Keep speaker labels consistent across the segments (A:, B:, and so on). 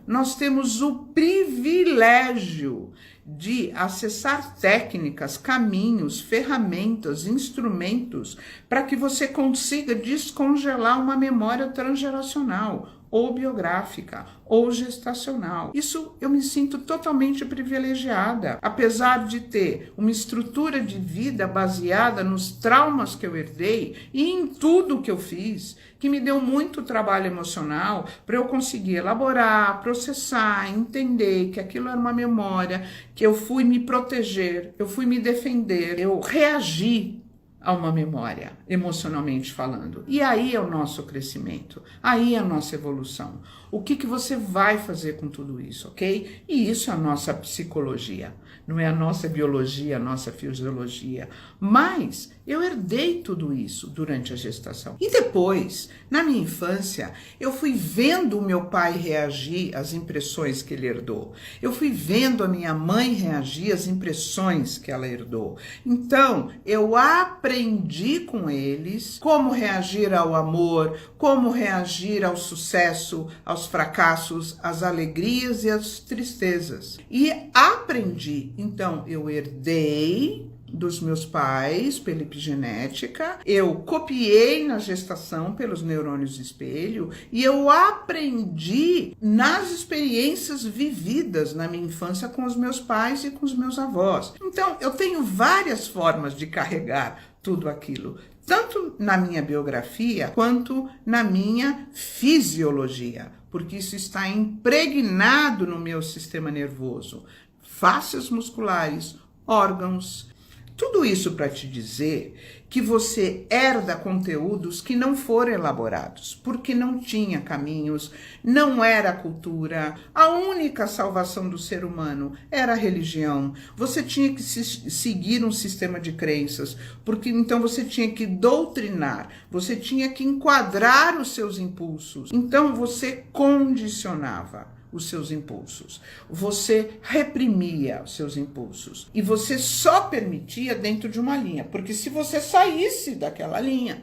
A: nós temos o privilégio de acessar técnicas, caminhos, ferramentas, instrumentos para que você consiga descongelar uma memória transgeracional, ou biográfica, ou gestacional. Isso eu me sinto totalmente privilegiada, apesar de ter uma estrutura de vida baseada nos traumas que eu herdei e em tudo que eu fiz, que me deu muito trabalho emocional para eu conseguir elaborar, processar, entender que aquilo era uma memória, que eu fui me proteger, eu fui me defender, eu reagi a uma memória, emocionalmente falando. E aí é o nosso crescimento, aí é a nossa evolução. O que você vai fazer com tudo isso, ok? E isso é a nossa psicologia, não é a nossa biologia, a nossa fisiologia. Mas eu herdei tudo isso durante a gestação. E depois, na minha infância, eu fui vendo o meu pai reagir às impressões que ele herdou. Eu fui vendo a minha mãe reagir às impressões que ela herdou. Então, eu aprendi com eles como reagir ao amor, como reagir ao sucesso, aos fracassos, às alegrias e às tristezas. E aprendi. Então, eu herdei dos meus pais pela epigenética, eu copiei na gestação pelos neurônios espelho e eu aprendi nas experiências vividas na minha infância com os meus pais e com os meus avós. Então, eu tenho várias formas de carregar tudo aquilo, tanto na minha biografia quanto na minha fisiologia, porque isso está impregnado no meu sistema nervoso, fáscias musculares, órgãos. Tudo isso para te dizer que você herda conteúdos que não foram elaborados, porque não tinha caminhos, não era cultura, a única salvação do ser humano era a religião. Você tinha que seguir um sistema de crenças, porque então você tinha que doutrinar, você tinha que enquadrar os seus impulsos. Então você condicionava os seus impulsos, você reprimia os seus impulsos e você só permitia dentro de uma linha, porque se você saísse daquela linha,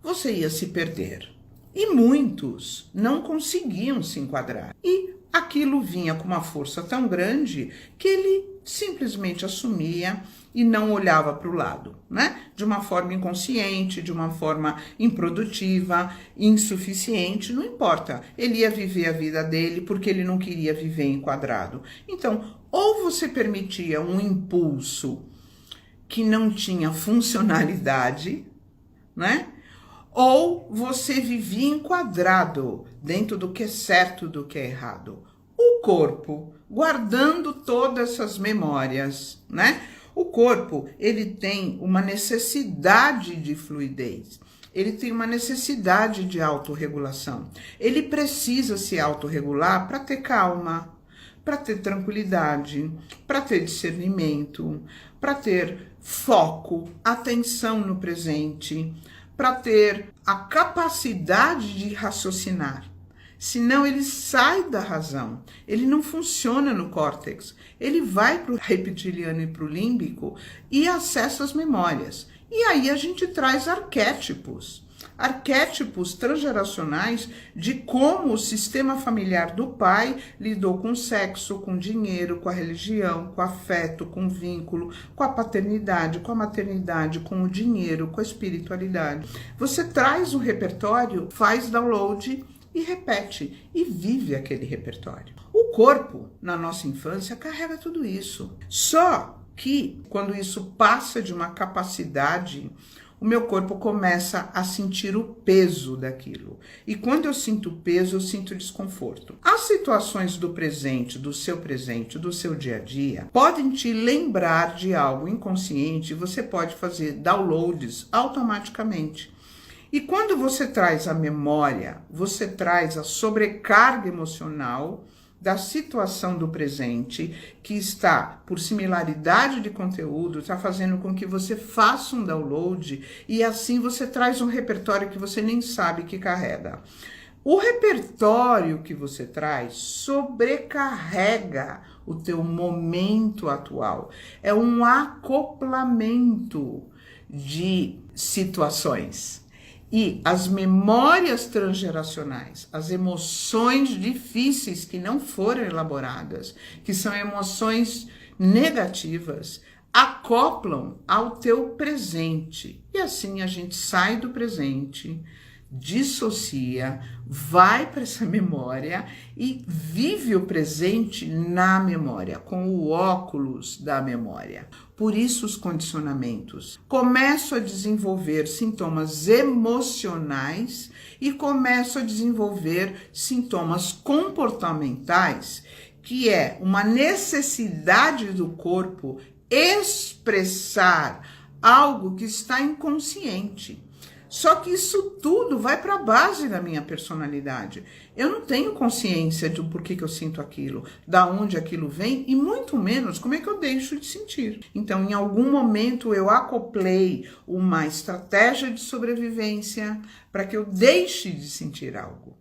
A: você ia se perder. E muitos não conseguiam se enquadrar. E aquilo vinha com uma força tão grande que ele simplesmente assumia e não olhava para o lado, né? De uma forma inconsciente, de uma forma improdutiva, insuficiente, não importa. Ele ia viver a vida dele porque ele não queria viver enquadrado. Então, ou você permitia um impulso que não tinha funcionalidade, né? Ou você vivia enquadrado dentro do que é certo, do que é errado. O corpo, guardando todas essas memórias, né? O corpo, ele tem uma necessidade de fluidez, ele tem uma necessidade de autorregulação. Ele precisa se autorregular para ter calma, para ter tranquilidade, para ter discernimento, para ter foco, atenção no presente, para ter a capacidade de raciocinar. Senão ele sai da razão, ele não funciona no córtex, ele vai para o reptiliano e para o límbico e acessa as memórias. E aí a gente traz arquétipos transgeracionais de como o sistema familiar do pai lidou com o sexo, com o dinheiro, com a religião, com o afeto, com o vínculo, com a paternidade, com a maternidade, com o dinheiro, com a espiritualidade. Você traz um repertório, faz download e repete, e vive aquele repertório. O corpo, na nossa infância, carrega tudo isso. Só que, quando isso passa de uma capacidade, o meu corpo começa a sentir o peso daquilo. E quando eu sinto peso, eu sinto desconforto. As situações do presente, do seu dia a dia, podem te lembrar de algo inconsciente, você pode fazer downloads automaticamente. E quando você traz a memória, você traz a sobrecarga emocional da situação do presente, que está, por similaridade de conteúdo, está fazendo com que você faça um download e assim você traz um repertório que você nem sabe que carrega. O repertório que você traz sobrecarrega o teu momento atual. É um acoplamento de situações. E as memórias transgeracionais, as emoções difíceis que não foram elaboradas, que são emoções negativas, acoplam ao teu presente. E assim a gente sai do presente, dissocia, vai para essa memória e vive o presente na memória, com o óculos da memória. Por isso os condicionamentos. Começo a desenvolver sintomas emocionais e começo a desenvolver sintomas comportamentais, que é uma necessidade do corpo expressar algo que está inconsciente. Só que isso tudo vai para a base da minha personalidade. Eu não tenho consciência do porquê que eu sinto aquilo, da onde aquilo vem e muito menos como é que eu deixo de sentir. Então, em algum momento eu acoplei uma estratégia de sobrevivência para que eu deixe de sentir algo.